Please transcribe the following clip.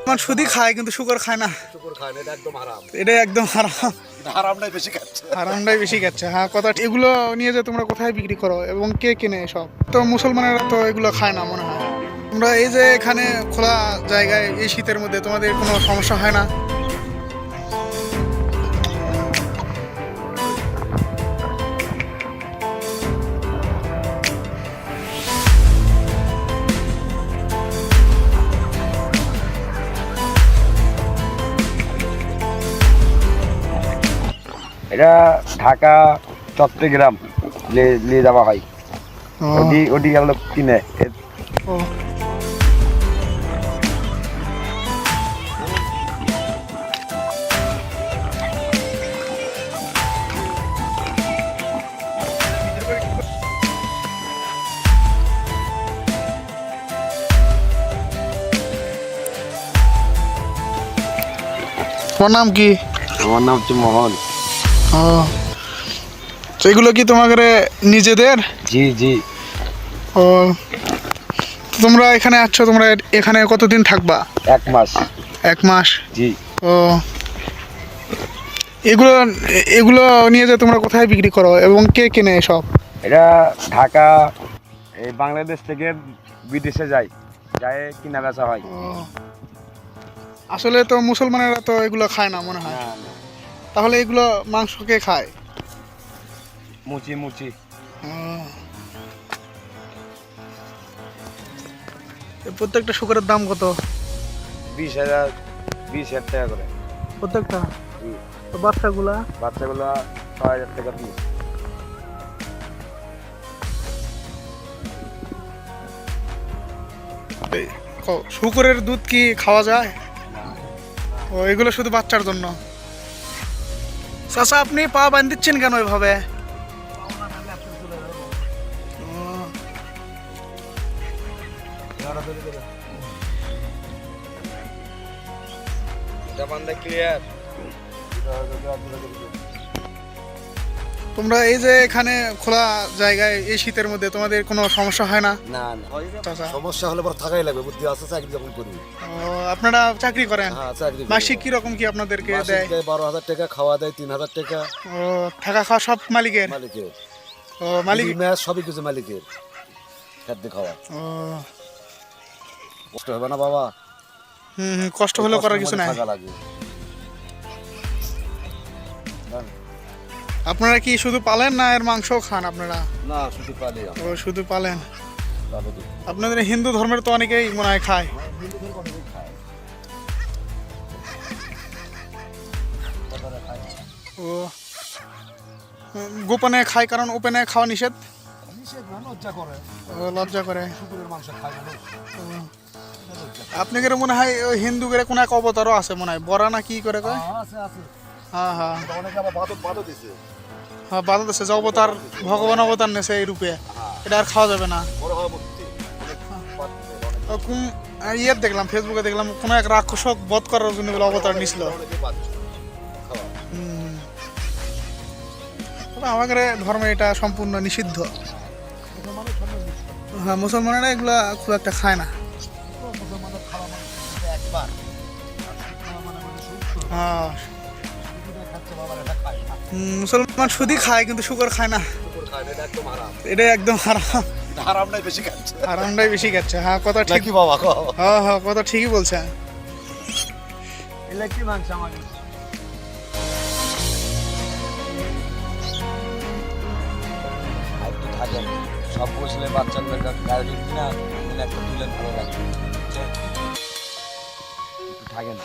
মানে শুধু খায় কিন্তু শুকর খায় না। শুকর খায় না, এটা একদম হারাম। এটা একদম হারাম। হারামটাই বেশি খাচ্ছে। হারামটাই বেশি খাচ্ছে। হ্যাঁ কথা। এগুলো নিয়ে যে তোমরা কোথায় বিক্রি করো এবং কে কিনে সব? তো মুসলমানেরা তো এগুলো খায় না মনে হয়। তোমরা এই যে এখানে খোলা জায়গায় এই শীতের মধ্যে তোমাদের কোনো সমস্যা হয় না? এটা ঢাকা চট্টগ্রাম নিয়ে যাওয়া হয়। ওটি এগুলো কিনে। ও তোমার নাম কি? আমার নাম হচ্ছে মোহন। ও তো এগুলো কি তোমাদের নিজেদের? জি জি। ও তোমরা এখানে আছো, তোমরা এখানে কতদিন থাকবা? 1 মাস। 1 মাস? জি। ও এগুলো এগুলো নিয়ে যে তোমরা কোথায় বিক্রি করো এবং কে কিনে সব? এটা ঢাকা এই বাংলাদেশ থেকে বিদেশে যায় কিনা বেচা হয়। ও আসলে তো মুসলমানেরা তো এগুলো খায় না মনে হয়। তাহলে এগুলো মাংস কে খায়? মুচি মুচি। প্রত্যেকটা শুকরের দাম কত? 20,000 টাকা করে প্রত্যেকটা? তো বাচ্চাগুলো 6,000 টাকা পিস। শুকরের দুধ কি খাওয়া যায়? ও এগুলো শুধু বাচ্চার জন্য। চাচা আপনি পা বাঁধিচ্ছেন কেন এভাবে? তোমরা এই যে এখানে খোলা জায়গায় এই শীতের মধ্যে তোমাদের কোনো সমস্যা হয় না? না চাচা সমস্যা হলে পর থাকাই লাগবে, বুদ্ধি আছে, চাকরি যখন করি। ও আপনারা চাকরি করেন? হ্যাঁ চাকরি করি। মাসিক কি রকম কি আপনাদেরকে দেয়? 12,000 টাকা, খাওয়া দেয় 3,000 টাকা। ও থাকা খাওয়া সব মালিকের? মালিকের। ও মালিক ম্যাচ সবই কিছু মালিকের। খাদ্য খাওয়া। ও কষ্ট হবে না বাবা? কষ্ট হলেও করার কিছু নাই। থাকা লাগে। আপনারা কি শুধু পালেন না এর মাংসও খান আপনারা? না শুধু পালি। ও শুধু পালেন। আপনাদের হিন্দু ধর্মের তো অনেকেই মনে হয় খায়। ও গোপনে খায় কারণ ওপেনে খাওয়া নিষেধ। লজ্জা করে। আপনাদের মনে হয় ওই হিন্দুদের কোনো এক অবতারও আছে মনে হয়, বরা না কি করে কয়? হ্যাঁ হ্যাঁ হ্যাঁ বাধা দিচ্ছে যে অবতার, ভগবান অবতার নেছে এই রূপে, এটা আর খাওয়া যাবে না। ইয়ে দেখলাম ফেসবুকে দেখলাম কোনো এক রাক্ষসক বধ করার জন্য বলে অবতার নিছিল। আমাদের ধর্মে এটা সম্পূর্ণ নিষিদ্ধ। হ্যাঁ মুসলমানেরা এগুলা খুব একটা খায় না। হ্যাঁ মুসলমান শুধু খায় কিন্তু শুকর খায় না। এটা একদম হারাম। হারামটাই বেশি খাচ্ছে। হারামটাই বেশি খাচ্ছে। হ্যাঁ কথা ঠিক বাবা। হ্যাঁ হ্যাঁ কথা ঠিকই বলছেন। এগুলা কি মাংস আমাকে? একটু থাকেন সব বসলে বাচ্চাগুলো গাড়ি কিনা একটা তুলেন ভালো লাগবে। একটু থাকেন।